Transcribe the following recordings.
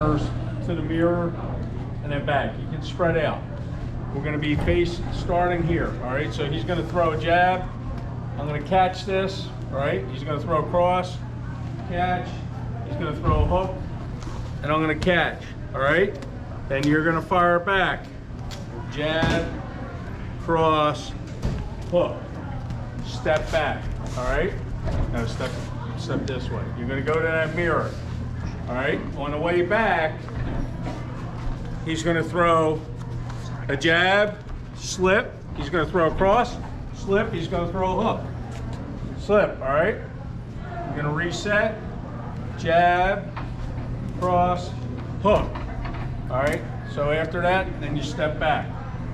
First to the mirror and then back. You can spread out. We're going to be starting here. All right, so he's going to throw a jab. I'm going to catch this. All right, he's going to throw a cross, catch. He's going to throw a hook, and I'm going to catch. All right, then you're going to fire back. Jab, cross, hook, step back. All right, now step this way. You're going to go to that mirror. All right, on the way back, he's going to throw a jab, slip. He's going to throw a cross, slip. He's going to throw a hook, slip. All right, you're going to reset, jab, cross, hook. All right, so after that, then you step back.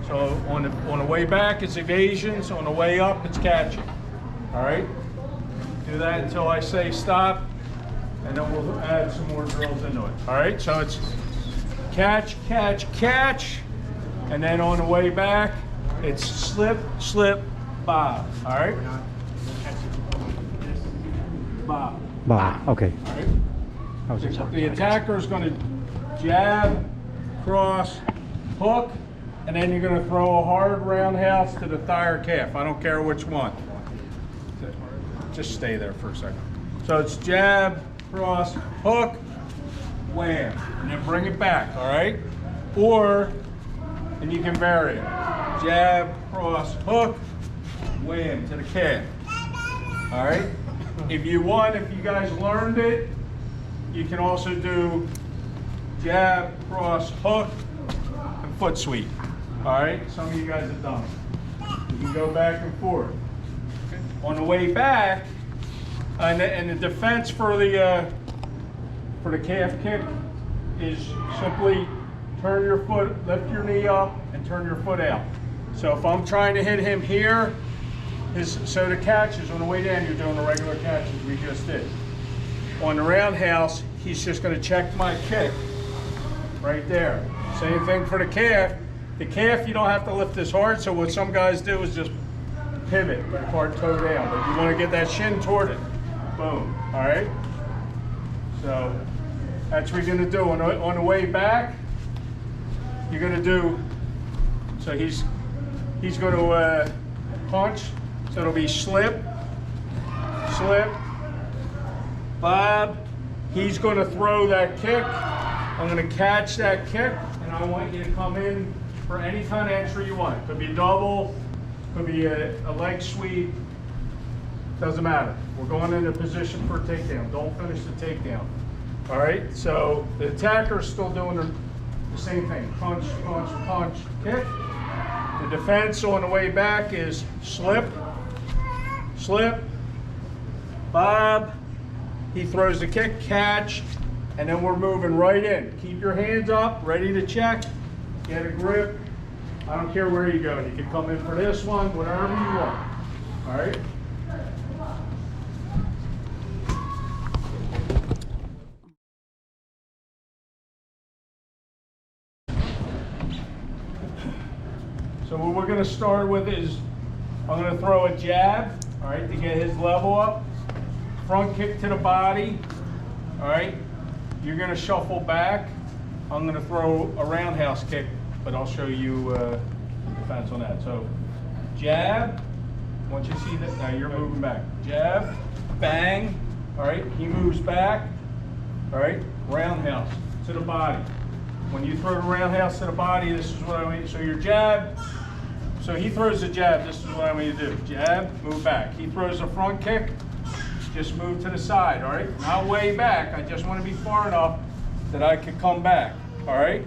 So on the way back, it's evasions. On the way up, it's catching. All right, do that until I say stop. And then we'll add some more drills into it. All right, so it's catch, catch, catch. And then on the way back, it's slip, slip, bob. All right? Bob. Bob, okay. All right? The attacker is going to jab, cross, hook, and then you're going to throw a hard roundhouse to the thigh or calf. I don't care which one. Just stay there for a second. So it's jab, cross, hook, wham, and then bring it back, all right? Or, and you can vary it. Jab, cross, hook, wham, to the calf. All right? If you guys learned it, you can also do jab, cross, hook, and foot sweep. All right? Some of you guys have done it. You can go back and forth. On the way back, and the defense for the calf kick is simply turn your foot, lift your knee up, and turn your foot out. So if I'm trying to hit him here, so the catch is on the way down, you're doing the regular catches we just did. On the roundhouse, he's just going to check my kick right there. Same thing for the calf. The calf, you don't have to lift this hard, so what some guys do is just pivot, hard toe down, but you want to get that shin toward it. Boom. All right. So that's what you're going to do. On the way back, you're going to do. So he's going to punch. So it'll be slip, slip, bob. He's going to throw that kick. I'm going to catch that kick, and I want you to come in for any kind of entry you want. Could be double, could be a leg sweep. Doesn't matter. We're going into position for a takedown. Don't finish the takedown. All right? So the attacker is still doing the same thing. Punch, punch, punch, kick. The defense on the way back is slip, slip, bob. He throws the kick, catch, and then we're moving right in. Keep your hands up, ready to check. Get a grip. I don't care where you go. You can come in for this one, whatever you want. All right? So what we're going to start with is I'm going to throw a jab, all right, to get his level up. Front kick to the body, all right. You're going to shuffle back. I'm going to throw a roundhouse kick, but I'll show you the defense on that. So jab, once you see that, now you're moving back. Jab, bang, all right. He moves back, all right. Roundhouse to the body. When you throw the roundhouse to the body, this is what I want you to do. So your jab, so he throws the jab, this is what I want you to do. Jab, move back. He throws a front kick, just move to the side, all right? Not way back, I just want to be far enough that I could come back, all right?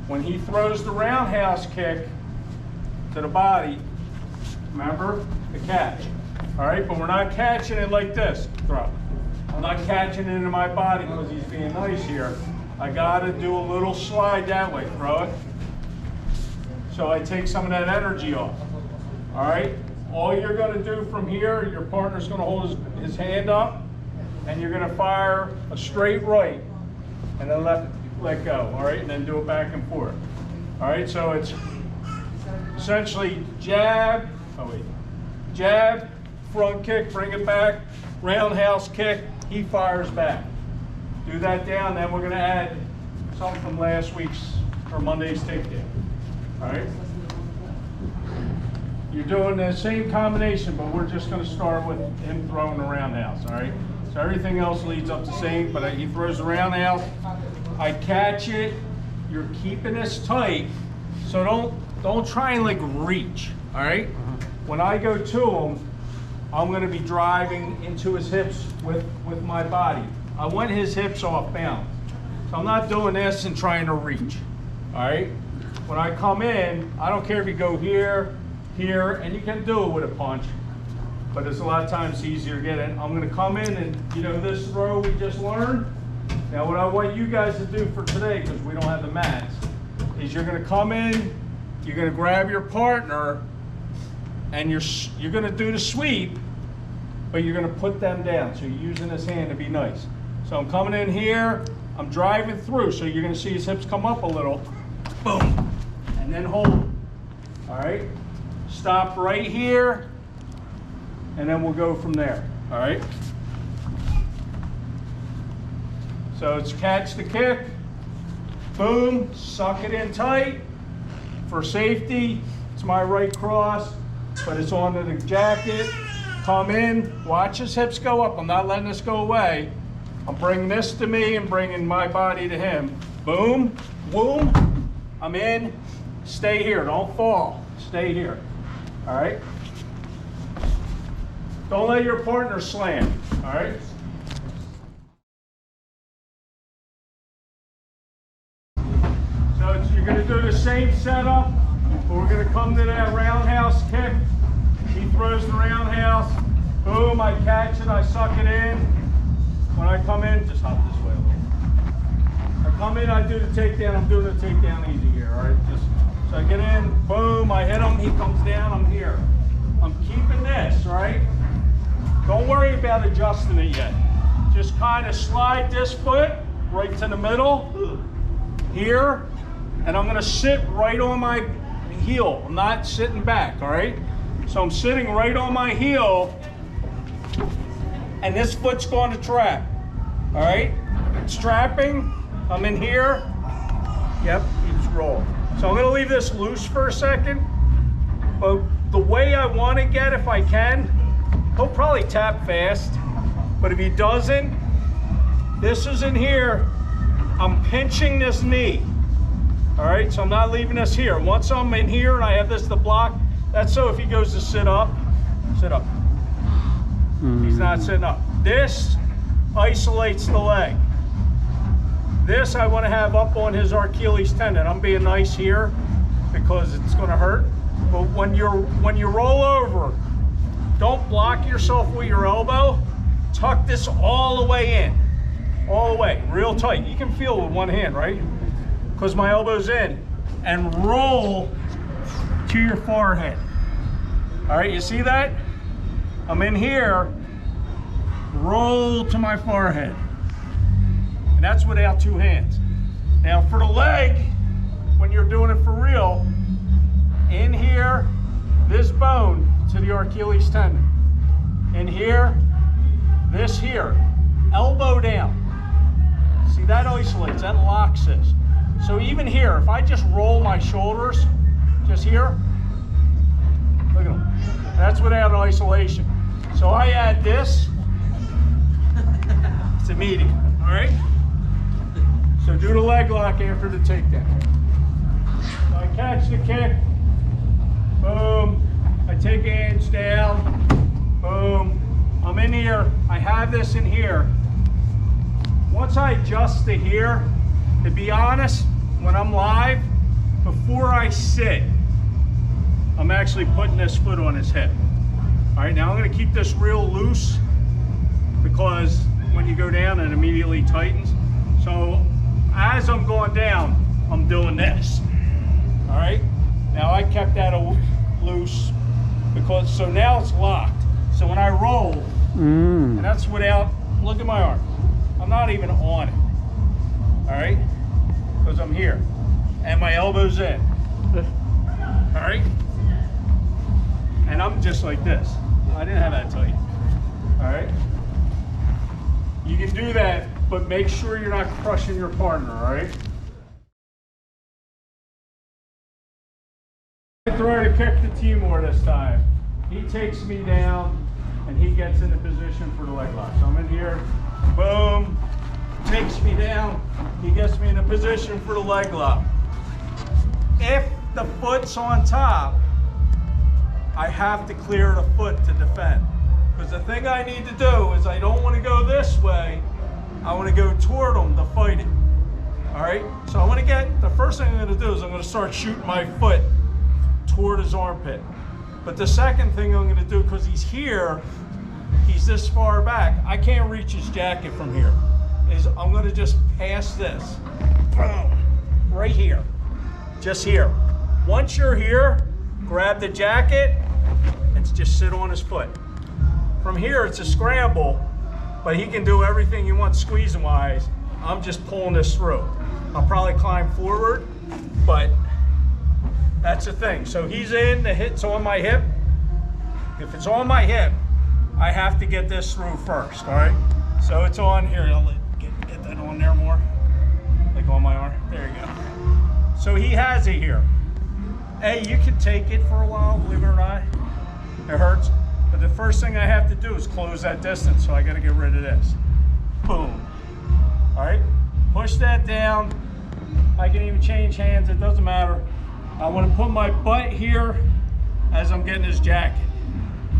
When he throws the roundhouse kick to the body, remember the catch, all right? But we're not catching it like this, throw. I'm not catching it into my body because he's being nice here. I gotta do a little slide that way, throw it. So I take some of that energy off, all right? All you're gonna do from here, your partner's gonna hold his hand up, and you're gonna fire a straight right, and then let go, all right? And then do it back and forth. All right, so it's essentially jab, jab, front kick, bring it back, roundhouse kick, he fires back. Do that down, then we're going to add some from last week's or Monday's takedown. All right? You're doing the same combination, but we're just going to start with him throwing the roundhouse. All right? So everything else leads up the same, but he throws the roundhouse. I catch it. You're keeping this tight, so don't try and like reach. All right? When I go to him, I'm going to be driving into his hips with my body. I want his hips off balance. So I'm not doing this and trying to reach. All right? When I come in, I don't care if you go here, here, and you can do it with a punch, but it's a lot of times easier to get in. I'm going to come in and, you know, this throw we just learned. Now what I want you guys to do for today, because we don't have the mats, is you're going to come in, you're going to grab your partner, and you're going to do the sweep, but you're going to put them down. So you're using his hand to be nice. So I'm coming in here, I'm driving through, so you're going to see his hips come up a little. Boom. And then hold. All right? Stop right here, and then we'll go from there. All right? So it's catch the kick. Boom. Suck it in tight. For safety, it's my right cross, but it's onto the jacket. Come in, watch his hips go up. I'm not letting this go away. I'm bringing this to me and bringing my body to him. Boom, boom. I'm in. Stay here. Don't fall. Stay here. All right? Don't let your partner slam. All right? So you're going to do the same setup, but we're going to come to that roundhouse kick. He throws the roundhouse. Boom, I catch it, I suck it in. When I come in, just hop this way a little. I come in, I do the takedown. I'm doing the takedown easy here, all right? So I get in, boom, I hit him, he comes down, I'm here. I'm keeping this, right? Don't worry about adjusting it yet. Just kind of slide this foot right to the middle, here, and I'm gonna sit right on my heel. I'm not sitting back, all right? So I'm sitting right on my heel, and this foot's going to trap, all right? It's trapping, I'm in here, yep, keeps rolling. So I'm gonna leave this loose for a second, but the way I wanna get, if I can, he'll probably tap fast, but if he doesn't, this is in here, I'm pinching this knee, all right? So I'm not leaving this here. Once I'm in here and I have this to block, that's so if he goes to sit up, sit up. He's not sitting up. This isolates the leg. This I want to have up on his Achilles tendon. I'm being nice here because it's going to hurt. But when you roll over, don't block yourself with your elbow. Tuck this all the way in, all the way, real tight. You can feel with one hand, right? Because my elbow's in, and roll to your forehead. All right, you see that? I'm in here, roll to my forehead. And that's without two hands. Now for the leg, when you're doing it for real, in here, this bone to the Achilles tendon. In here, this here, elbow down. See, that isolates, that locks this. So even here, if I just roll my shoulders, just here, look at them. That's without isolation. So I add this, it's immediate, all right? So do the leg lock after the takedown. So I catch the kick, boom. I take hands down, boom. I'm in here, I have this in here. Once I adjust to here, to be honest, when I'm live, before I sit, I'm actually putting this foot on his hip. All right, now I'm gonna keep this real loose because when you go down, it immediately tightens. So as I'm going down, I'm doing this. All right, now I kept that loose because, so now it's locked. So when I roll, and that's without, look at my arm. I'm not even on it, all right? Because I'm here, and my elbow's in, all right? And I'm just like this. I didn't have that tight, all right? You can do that, but make sure you're not crushing your partner, all right? try to kick the Timor this time. He takes me down and he gets in the position for the leg lock. So I'm in here, boom, takes me down. He gets me in a position for the leg lock. If the foot's on top, I have to clear the foot to defend. Because the thing I need to do is I don't want to go this way. I want to go toward him to fight it. All right? So I want to get, the first thing I'm going to do is I'm going to start shooting my foot toward his armpit. But the second thing I'm going to do, because he's here, he's this far back, I can't reach his jacket from here, is I'm going to just pass this. Boom. Right here. Just here. Once you're here, grab the jacket and just sit on his foot. From here, it's a scramble, but he can do everything you want squeezing wise. I'm just pulling this through. I'll probably climb forward, but that's the thing. So he's in, the hit's on my hip. If it's on my hip, I have to get this through first, all right? So it's on here, I'll get that on there more, like on my arm, there you go. So he has it here. Hey, you can take it for a while, believe it or not. It hurts. But the first thing I have to do is close that distance, so I gotta get rid of this. Boom. All right, push that down. I can even change hands, it doesn't matter. I wanna put my butt here as I'm getting his jacket.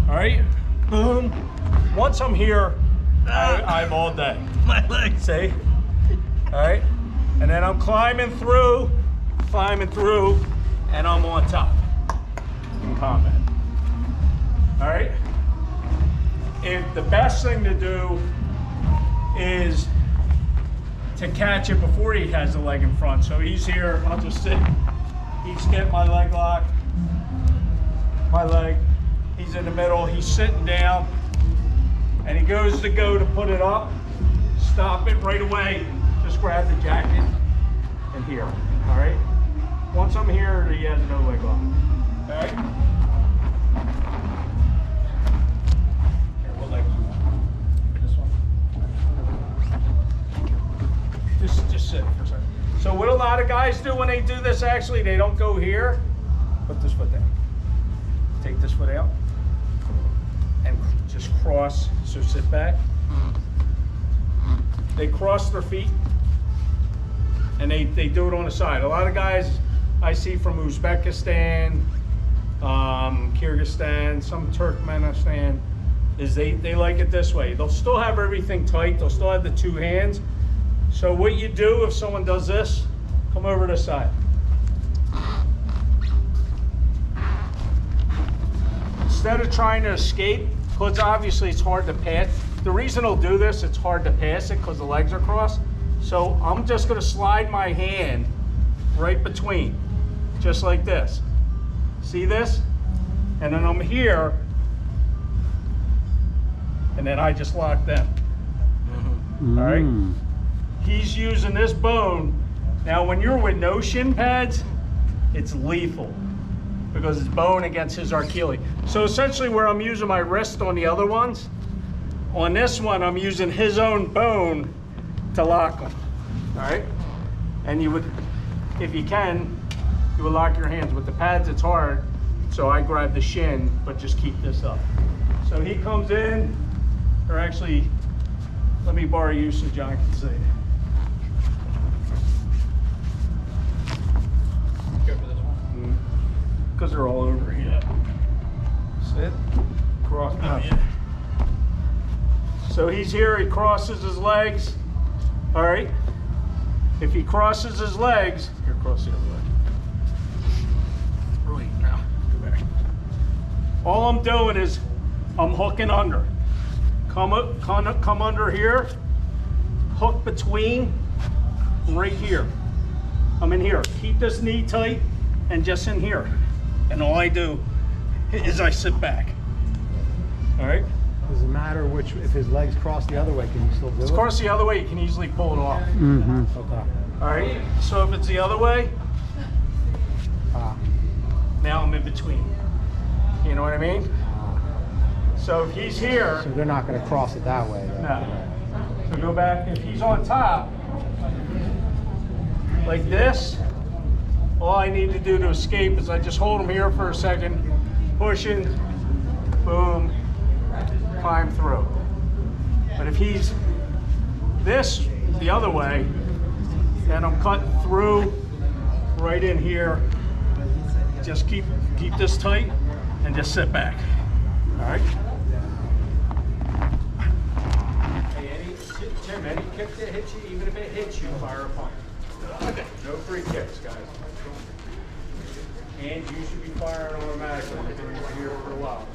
All right, boom. Once I'm here, I'm all day. My leg. See? All right, and then I'm climbing through, and I'm on top in combat. All right? If the best thing to do is to catch it before he has the leg in front. So he's here, I'll just sit, he's getting my leg lock, my leg, he's in the middle, he's sitting down, and he goes to put it up, stop it right away, just grab the jacket and here, all right? Once I'm here, he has no leg lock, all right? Just sit for a second. So what a lot of guys do when they do this, actually, they don't go here. Put this foot down. Take this foot out. And just cross. So sit back. They cross their feet. And they do it on the side. A lot of guys I see from Uzbekistan, Kyrgyzstan, some Turkmenistan, is they like it this way. They'll still have everything tight. They'll still have the two hands. So what you do if someone does this, come over to the side. Instead of trying to escape, because obviously it's hard to pass. The reason they'll do this, it's hard to pass it because the legs are crossed. So I'm just gonna slide my hand right between, just like this. See this? And then I'm here, and then I just lock them. All right? He's using this bone. Now, when you're with no shin pads, it's lethal because it's bone against his Achilles. So essentially where I'm using my wrist on the other ones, on this one, I'm using his own bone to lock him, all right? And you would, if you can, you would lock your hands. With the pads, it's hard, so I grab the shin, but just keep this up. So he comes in, or actually, let me borrow you so John can see. Because they're all over here. Sit, cross. So he's here, he crosses his legs. All right. If he crosses his legs, here, cross the other leg. Right now, go back. All I'm doing is I'm hooking under. Come under here, hook between, right here. I'm in here. Keep this knee tight and just in here. And all I do is I sit back. All right? Does it matter which, if his legs cross the other way, can you still do it? If it's crossed the other way, you can easily pull it off. Okay. All right? So if it's the other way, now I'm in between. You know what I mean? So if he's here. So they're not going to cross it that way, though. No. So go back. If he's on top, like this, all I need to do to escape is I just hold him here for a second, pushing, boom, climb through. But if he's this the other way, then I'm cutting through right in here. Just keep this tight and just sit back. All right. Hey, Tim, any kick that hits you, even if it hits you, fire a pump. Okay. No free kicks, guys. And you should be firing automatically. I've been here for a while.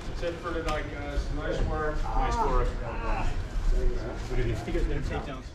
That's it for tonight, guys. Nice work. Nice work. Takedowns.